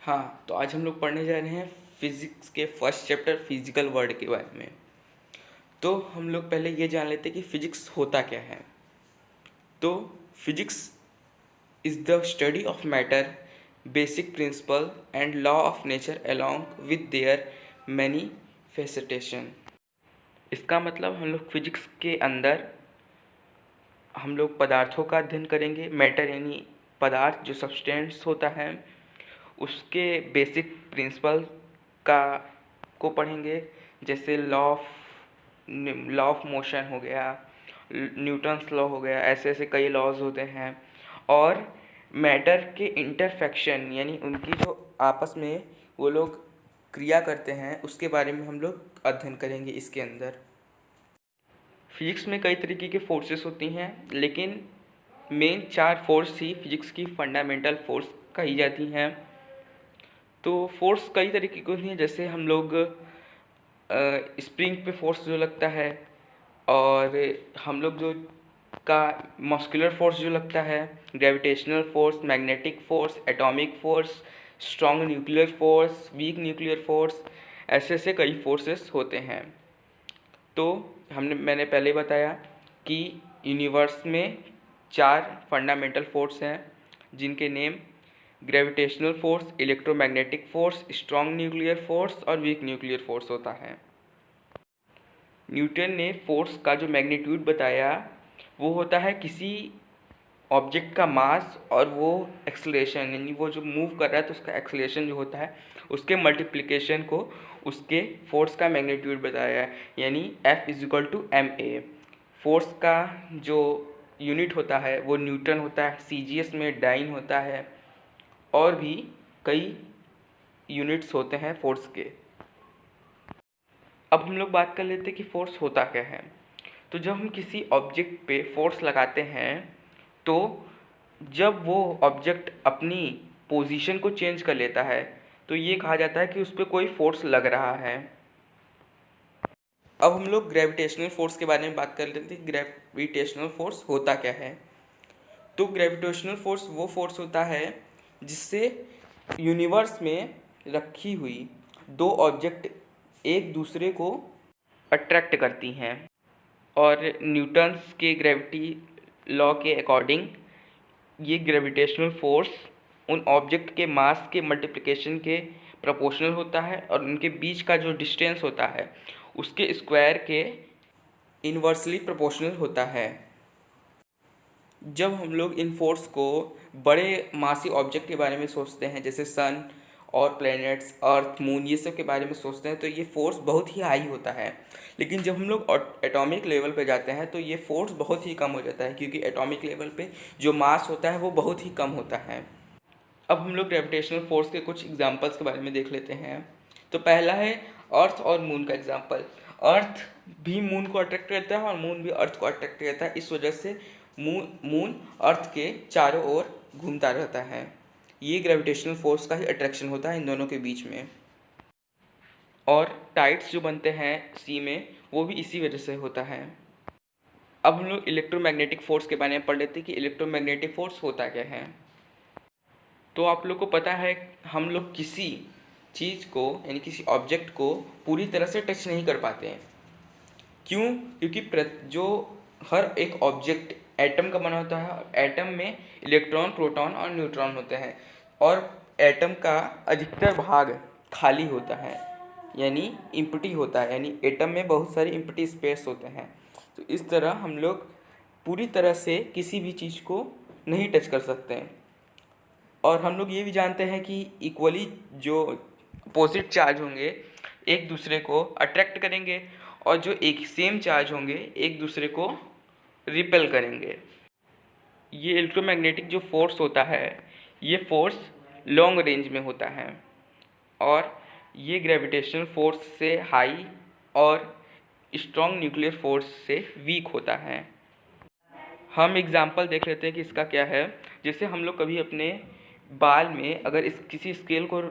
हाँ, तो आज हम लोग पढ़ने जा रहे हैं फिज़िक्स के फर्स्ट चैप्टर फिजिकल वर्ल्ड के बारे में। तो हम लोग पहले ये जान लेते हैं कि फिजिक्स होता क्या है। तो physics is the study of matter, basic principle and law of nature along with their manifestation. इसका मतलब हम लोग फिजिक्स के अंदर हम लोग पदार्थों का अध्ययन करेंगे। मैटर यानी पदार्थ जो सब्सटेंस होता है, उसके बेसिक प्रिंसिपल का को पढ़ेंगे, जैसे लॉ ऑफ मोशन हो गया, न्यूटन्स लॉ हो गया, ऐसे ऐसे कई लॉज होते हैं। और मैटर के इंटरफेक्शन यानी उनकी जो आपस में वो लोग क्रिया करते हैं, उसके बारे में हम लोग अध्ययन करेंगे इसके अंदर। फिजिक्स में कई तरीके की फोर्सेस होती हैं, लेकिन मेन 4 फोर्स ही फिजिक्स की फंडामेंटल फोर्स कही जाती हैं। तो फोर्स कई तरीके की होती हैं, जैसे हम लोग स्प्रिंग पे फोर्स जो लगता है, और हम लोग जो का मस्कुलर फोर्स जो लगता है, gravitational force, magnetic force, atomic force, strong nuclear force, weak nuclear force, ऐसे ऐसे कई फोर्सेस होते हैं। तो मैंने पहले बताया कि यूनिवर्स में 4 फंडामेंटल फोर्स हैं, जिनके name gravitational force, electromagnetic force, strong nuclear force और वीक न्यूक्लियर फोर्स होता है। न्यूटन ने फोर्स का जो मैग्नीट्यूड बताया वो होता है किसी ऑब्जेक्ट का मास और वो एक्सेलरेशन, यानी वो जो मूव कर रहा है तो उसका एक्सेलरेशन जो होता है उसके मल्टीप्लिकेशन को उसके फोर्स का मैग्नीट्यूड बताया है, यानी F=ma। फोर्स का जो यूनिट होता है वो न्यूटन होता है, CGS में डाइन होता है, और भी कई यूनिट्स होते हैं फोर्स के। अब हम लोग बात कर लेते हैं कि फोर्स होता क्या है। तो जब हम किसी ऑब्जेक्ट पे फोर्स लगाते हैं, तो जब वो ऑब्जेक्ट अपनी पोजीशन को चेंज कर लेता है तो ये कहा जाता है कि उस पर कोई फोर्स लग रहा है। अब हम लोग ग्रेविटेशनल फोर्स के बारे में बात कर लेते हैं। ग्रेविटेशनल फोर्स होता क्या है। तो ग्रेविटेशनल फोर्स वो फोर्स होता है जिससे यूनिवर्स में रखी हुई 2 ऑब्जेक्ट एक दूसरे को अट्रैक्ट करती हैं, और न्यूटन्स के ग्रेविटी लॉ के अकॉर्डिंग ये ग्रेविटेशनल फोर्स उन ऑब्जेक्ट के मास के मल्टीप्लिकेशन के प्रोपोर्शनल होता है, और उनके बीच का जो डिस्टेंस होता है उसके स्क्वायर के इन्वर्सली प्रोपोर्शनल होता है। जब हम लोग इन फोर्स को बड़े मासी ऑब्जेक्ट के बारे में सोचते हैं, जैसे सन और प्लैनेट्स, अर्थ, मून, ये सब के बारे में सोचते हैं, तो ये फोर्स बहुत ही हाई होता है। लेकिन जब हम लोग एटॉमिक लेवल पे जाते हैं तो ये फोर्स बहुत ही कम हो जाता है, क्योंकि एटॉमिक लेवल पे जो मास होता है वो बहुत ही कम होता है। अब हम लोग ग्रेविटेशनल फोर्स के कुछ एग्जांपल्स के बारे में देख लेते हैं। तो पहला है अर्थ और मून का एग्जांपल। अर्थ भी मून को अट्रैक्ट करता है और मून भी अर्थ को अट्रैक्ट करता है। इस वजह से मून अर्थ के चारों ओर घूमता रहता है। ये ग्रेविटेशनल फोर्स का ही अट्रैक्शन होता है इन दोनों के बीच में। और टाइड्स जो बनते हैं सी में, वो भी इसी वजह से होता है। अब हम लोग इलेक्ट्रोमैग्नेटिक फोर्स के बारे में पढ़ लेते हैं कि इलेक्ट्रोमैग्नेटिक फोर्स होता क्या है। तो आप लोग को पता है, हम लोग किसी चीज़ को यानी किसी ऑब्जेक्ट को पूरी तरह से टच नहीं कर पाते हैं। क्यों? क्योंकि जो हर एक ऑब्जेक्ट एटम का बना होता है, और एटम में इलेक्ट्रॉन, प्रोटॉन और न्यूट्रॉन होते हैं, और एटम का अधिकतर भाग खाली होता है, यानी इम्प्टी होता है, यानी एटम में बहुत सारी इम्प्टी स्पेस होते हैं। तो इस तरह हम लोग पूरी तरह से किसी भी चीज़ को नहीं टच कर सकते हैं। और हम लोग ये भी जानते हैं कि इक्वली जो अपोजिट चार्ज होंगे एक दूसरे को अट्रैक्ट करेंगे, और जो एक सेम चार्ज होंगे एक दूसरे को रिपेल करेंगे। ये इलेक्ट्रोमैग्नेटिक जो फोर्स होता है, ये फोर्स लॉन्ग रेंज में होता है, और ये ग्रेविटेशनल फोर्स से हाई और स्ट्रॉन्ग न्यूक्लियर फोर्स से वीक होता है। हम एग्जाम्पल देख लेते हैं कि इसका क्या है। जैसे हम लोग कभी अपने बाल में अगर इस किसी स्केल को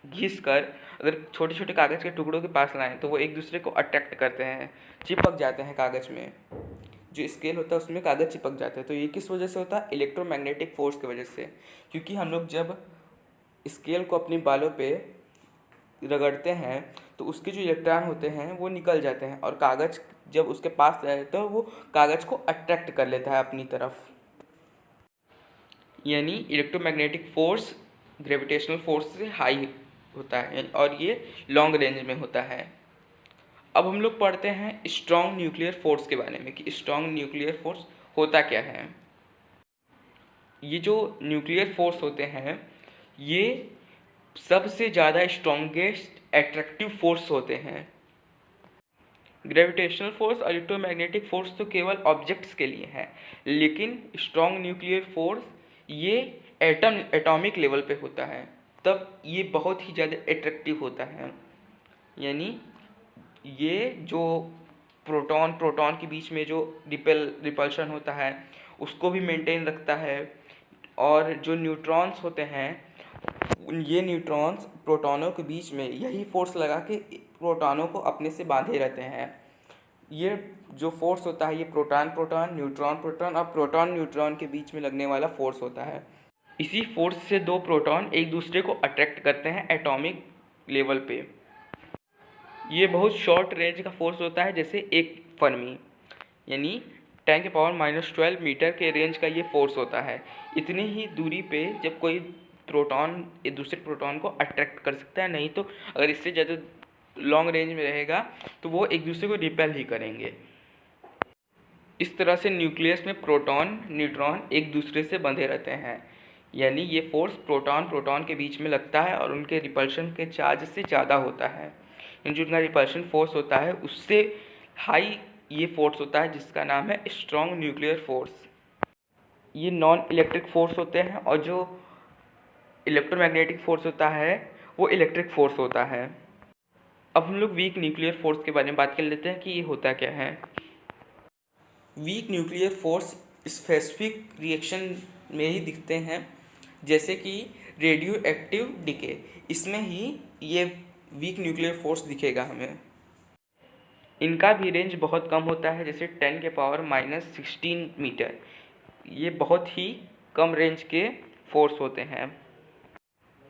घिस कर अगर छोटे छोटे कागज़ के टुकड़ों के पास लाएं, तो वो एक दूसरे को अट्रैक्ट करते हैं, चिपक जाते हैं कागज़ में। जो स्केल होता है उसमें कागज़ चिपक जाते हैं। तो ये किस वजह से होता है? इलेक्ट्रोमैग्नेटिक फोर्स की वजह से। क्योंकि हम लोग जब स्केल को अपनी बालों पे रगड़ते हैं तो उसके जो इलेक्ट्रॉन होते हैं वो निकल जाते हैं, और कागज़ जब उसके पास रहता है वो कागज़ को अट्रैक्ट कर लेता है अपनी तरफ। यानी इलेक्ट्रोमैग्नेटिक फोर्स ग्रेविटेशनल फोर्स से हाई होता है और ये लॉन्ग रेंज में होता है। अब हम लोग पढ़ते हैं स्ट्रॉन्ग न्यूक्लियर फोर्स के बारे में कि स्ट्रॉन्ग न्यूक्लियर फोर्स होता क्या है। ये जो न्यूक्लियर फोर्स होते हैं ये सबसे ज़्यादा स्ट्रॉन्गेस्ट एट्रैक्टिव फोर्स होते हैं। ग्रेविटेशनल फोर्स और इलेक्ट्रोमैग्नेटिक फोर्स तो केवल ऑब्जेक्ट्स के लिए है, लेकिन स्ट्रॉन्ग न्यूक्लियर फोर्स ये एटॉमिक लेवल पे होता है, तब ये बहुत ही ज़्यादा एट्रैक्टिव होता है। यानी ये जो प्रोटॉन के बीच में जो रिपल्शन होता है उसको भी मेंटेन रखता है, और जो न्यूट्रॉन्स होते हैं ये न्यूट्रॉन्स प्रोटॉनों के बीच में यही फोर्स लगा के प्रोटॉनों को अपने से बांधे रहते हैं। ये जो फोर्स होता है ये प्रोटॉन प्रोटॉन न्यूट्रॉन प्रोटॉन और प्रोटॉन न्यूट्रॉन के बीच में लगने वाला फोर्स होता है। इसी फोर्स से दो प्रोटॉन एक दूसरे को अट्रैक्ट करते हैं एटॉमिक लेवल पे। ये बहुत शॉर्ट रेंज का फोर्स होता है, जैसे एक फर्मी, यानी 10⁻⁻12 मीटर के रेंज का ये फोर्स होता है। इतनी ही दूरी पे जब कोई प्रोटॉन एक दूसरे प्रोटॉन को अट्रैक्ट कर सकता है, नहीं तो अगर इससे ज़्यादा लॉन्ग रेंज में रहेगा तो वो एक दूसरे को रिपेल ही करेंगे। इस तरह से न्यूक्लियस में प्रोटॉन न्यूट्रॉन एक दूसरे से बंधे रहते हैं, यानी ये फोर्स प्रोटॉन प्रोटॉन के बीच में लगता है और उनके रिपल्शन के चार्ज से ज़्यादा होता है। जो उनका रिपल्शन फोर्स होता है उससे हाई ये फोर्स होता है, जिसका नाम है स्ट्रॉन्ग न्यूक्लियर फोर्स। ये नॉन इलेक्ट्रिक फोर्स होते हैं, और जो इलेक्ट्रोमैग्नेटिक फोर्स होता है वो इलेक्ट्रिक फोर्स होता है। अब हम लोग वीक न्यूक्लियर फोर्स के बारे में बात कर लेते हैं कि ये होता क्या है। Weak nuclear force specific reaction में ही दिखते हैं, जैसे कि रेडियो एक्टिव डिके, इसमें ही ये वीक न्यूक्लियर फोर्स दिखेगा हमें। इनका भी रेंज बहुत कम होता है, जैसे 10⁻⁻16 मीटर। ये बहुत ही कम रेंज के फोर्स होते हैं।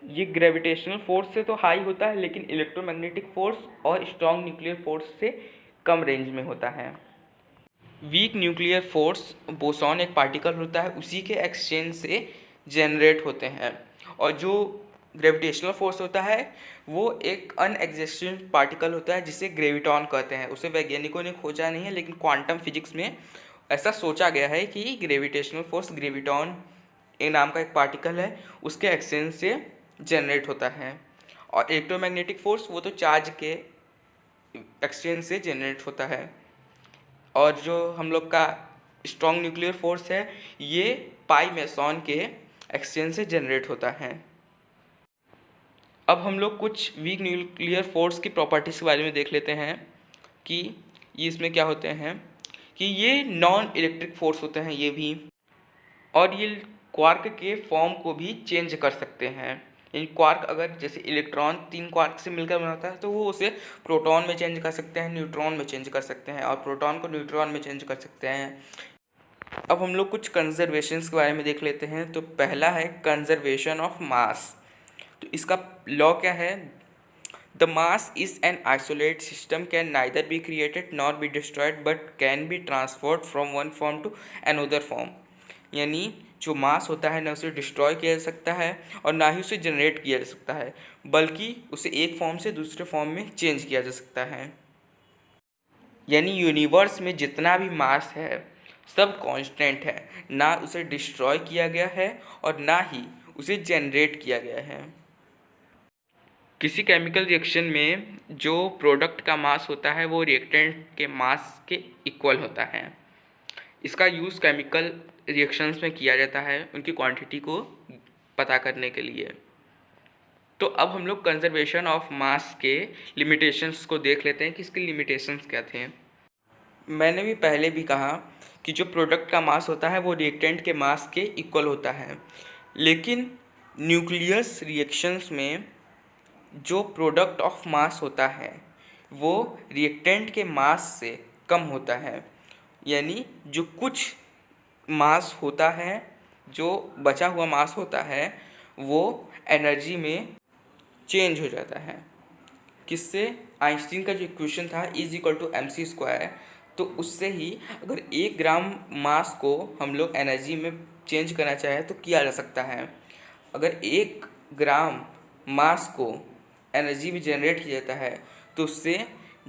ये ग्रेविटेशनल फोर्स से तो हाई होता है, लेकिन इलेक्ट्रोमैग्नेटिक फोर्स और स्ट्रॉन्ग न्यूक्लियर फोर्स से कम रेंज में होता है। वीक न्यूक्लियर फोर्स बोसॉन एक पार्टिकल होता है, उसी के एक्सचेंज से जनरेट होते हैं। और जो ग्रेविटेशनल फोर्स होता है वो एक अनएग्जिस्टेंट पार्टिकल होता है जिसे ग्रेविटॉन कहते हैं। उसे वैज्ञानिकों ने खोजा नहीं है, लेकिन क्वांटम फिजिक्स में ऐसा सोचा गया है कि ग्रेविटेशनल फोर्स ग्रेविटॉन एक नाम का एक पार्टिकल है, उसके एक्सचेंज से जनरेट होता है। और इलेक्ट्रोमैग्नेटिक फोर्स वो तो चार्ज के एक्सचेंज से जनरेट होता है। और जो हम लोग का स्ट्रॉन्ग न्यूक्लियर फोर्स है ये पाई मेसॉन के एक्सचेंज से जनरेट होता है। अब हम लोग कुछ वीक न्यूक्लियर फोर्स की प्रॉपर्टीज़ के बारे में देख लेते हैं कि ये इसमें क्या होते हैं। कि ये नॉन इलेक्ट्रिक फोर्स होते हैं ये भी, और ये क्वार्क के फॉर्म को भी चेंज कर सकते हैं। यानी क्वार्क अगर जैसे इलेक्ट्रॉन 3 क्वार्क से मिलकर बनाता है तो वो उसे प्रोटॉन में चेंज कर सकते हैं, न्यूट्रॉन में चेंज कर सकते हैं, और प्रोटॉन को न्यूट्रॉन में चेंज कर सकते हैं। अब हम लोग कुछ कंजर्वेशंस के बारे में देख लेते हैं। तो पहला है कंजर्वेशन ऑफ मास। तो इसका लॉ क्या है, the mass is an isolate system, can neither be created not be destroyed but can be transferred from one form to another form. यानी जो मास होता है ना उसे डिस्ट्रॉय किया जा सकता है और ना ही उसे जनरेट किया जा सकता है, बल्कि उसे एक फॉर्म से दूसरे फॉर्म में चेंज किया जा सकता है। यानी यूनिवर्स में जितना भी मास है सब कांस्टेंट है, ना उसे डिस्ट्रॉय किया गया है और ना ही उसे जनरेट किया गया है। किसी केमिकल रिएक्शन में जो प्रोडक्ट का मास होता है वो रिएक्टेंट के मास के इक्वल होता है। इसका यूज़ केमिकल रिएक्शंस में किया जाता है उनकी क्वांटिटी को पता करने के लिए। तो अब हम लोग कंजर्वेशन ऑफ मास के लिमिटेशंस को देख लेते हैं कि इसके लिमिटेशंस क्या थे। मैंने भी पहले भी कहा कि जो प्रोडक्ट का मास होता है वो रिएक्टेंट के मास के इक्वल होता है, लेकिन न्यूक्लियस रिएक्शंस में जो प्रोडक्ट ऑफ मास होता है वो रिएक्टेंट के मास से कम होता है। यानी जो कुछ मास होता है, जो बचा हुआ मास होता है वो एनर्जी में चेंज हो जाता है। किससे? आइंस्टीन का जो इक्वेशन था E=mc², तो उससे ही अगर 1 ग्राम मास को हम लोग एनर्जी में चेंज करना चाहें तो किया जा सकता है। अगर 1 ग्राम मास को एनर्जी में जनरेट किया जाता है तो उससे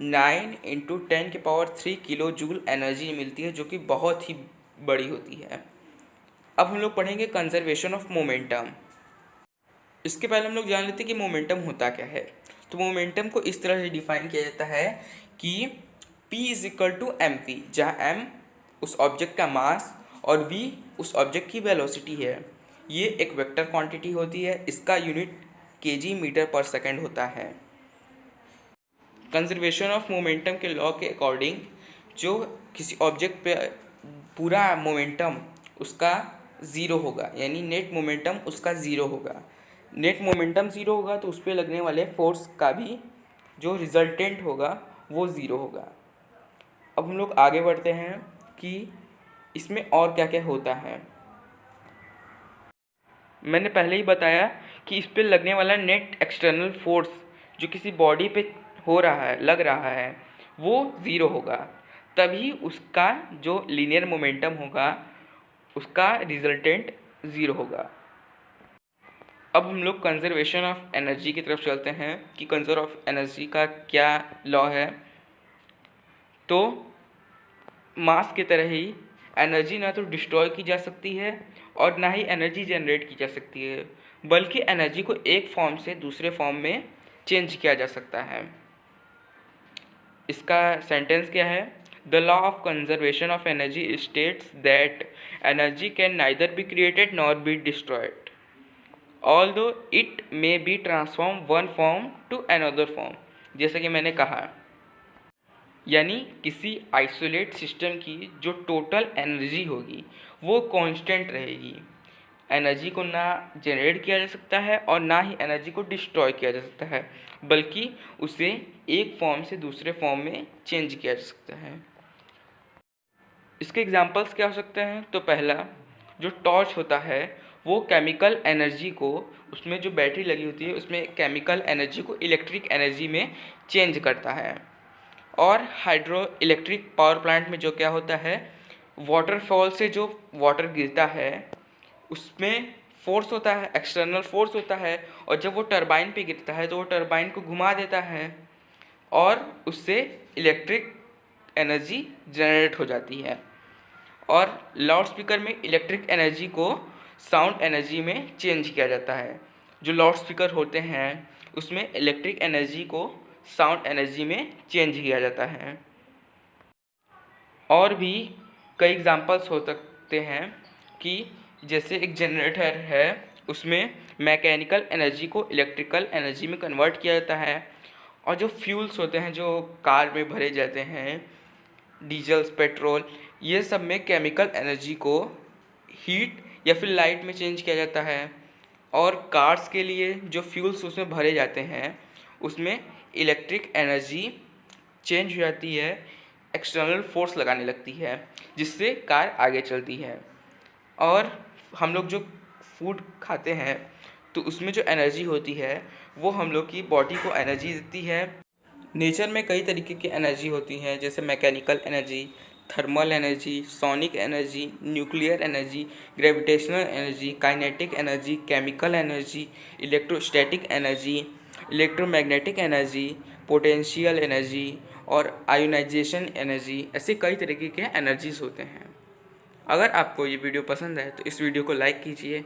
9 × 10⁻³ किलो जूल एनर्जी मिलती है, जो कि बहुत ही बड़ी होती है। अब हम लोग पढ़ेंगे कंजर्वेशन ऑफ मोमेंटम। इसके पहले हम लोग जान लेते हैं कि मोमेंटम होता क्या है। तो मोमेंटम को इस तरह से डिफाइन किया जाता है कि P=mv, जहाँ m उस ऑब्जेक्ट का मास और v उस ऑब्जेक्ट की वेलोसिटी है। ये एक वेक्टर क्वांटिटी होती है, इसका यूनिट kg/s होता है। कंजर्वेशन ऑफ मोमेंटम के लॉ के अकॉर्डिंग जो किसी ऑब्जेक्ट पे पूरा मोमेंटम उसका ज़ीरो होगा, यानी नेट मोमेंटम उसका ज़ीरो होगा। नेट मोमेंटम ज़ीरो होगा तो उस पर लगने वाले फोर्स का भी जो रिजल्टेंट होगा वो ज़ीरो होगा। अब हम लोग आगे बढ़ते हैं कि इसमें और क्या क्या होता है। मैंने पहले ही बताया कि इस पर लगने वाला नेट एक्सटर्नल फोर्स जो किसी बॉडी पे हो रहा है, लग रहा है, वो ज़ीरो होगा, तभी उसका जो लीनियर मोमेंटम होगा उसका रिजल्टेंट ज़ीरो होगा। अब हम लोग कंजर्वेशन ऑफ एनर्जी की तरफ चलते हैं कि कंजर्व ऑफ एनर्जी का क्या लॉ है। तो मास की तरह ही एनर्जी ना तो डिस्ट्रॉय की जा सकती है और ना ही एनर्जी जनरेट की जा सकती है, बल्कि एनर्जी को एक फॉर्म से दूसरे फॉर्म में चेंज किया जा सकता है। इसका सेंटेंस क्या है? The law of conservation of energy states that energy can neither be created nor be destroyed although it may be transform one form to another form. जैसे कि मैंने कहा, यानी किसी आइसोलेट सिस्टम की जो टोटल एनर्जी होगी वो कांस्टेंट रहेगी। एनर्जी को ना जनरेट किया जा सकता है और ना ही एनर्जी को डिस्ट्रॉय किया जा सकता है, बल्कि उसे एक फॉर्म से दूसरे फॉर्म में चेंज किया जा सकता है। इसके एग्जांपल्स क्या हो सकते हैं? तो पहला, जो टॉर्च होता है वो केमिकल एनर्जी को, उसमें जो बैटरी लगी होती है उसमें केमिकल एनर्जी को इलेक्ट्रिक एनर्जी में चेंज करता है। और हाइड्रो इलेक्ट्रिक पावर प्लांट में जो क्या होता है, वाटरफॉल से जो वाटर गिरता है उसमें फोर्स होता है, एक्सटर्नल फोर्स होता है, और जब वो टरबाइन पे गिरता है तो वो टरबाइन को घुमा देता है और उससे इलेक्ट्रिक एनर्जी जनरेट हो जाती है। और लाउड स्पीकर में इलेक्ट्रिक एनर्जी को साउंड एनर्जी में चेंज किया जाता है। जो लाउड स्पीकर होते हैं उसमें इलेक्ट्रिक एनर्जी को साउंड एनर्जी में चेंज किया जाता है। और भी कई एग्जांपल्स हो सकते हैं कि जैसे एक जनरेटर है उसमें मैकेनिकल एनर्जी को इलेक्ट्रिकल एनर्जी में कन्वर्ट किया जाता है। और जो फ्यूल्स होते हैं जो कार में भरे जाते हैं, डीजल्स, पेट्रोल, ये सब में केमिकल एनर्जी को हीट या फिर लाइट में चेंज किया जाता है। और कार्स के लिए जो फ्यूल्स उसमें भरे जाते हैं उसमें इलेक्ट्रिक एनर्जी चेंज हो जाती है, एक्सटर्नल फोर्स लगाने लगती है, जिससे कार आगे चलती है। और हम लोग जो फूड खाते हैं तो उसमें जो एनर्जी होती है वो हम लोग की बॉडी को एनर्जी देती है। नेचर में कई तरीके की एनर्जी होती हैं, जैसे mechanical energy, thermal energy, sonic energy, nuclear energy, gravitational energy, kinetic energy, chemical energy, electrostatic energy, electromagnetic energy, potential energy और आयोनाइजेशन एनर्जी। ऐसे कई तरीके के एनर्जीज होते हैं। अगर आपको ये वीडियो पसंद है तो इस वीडियो को लाइक कीजिए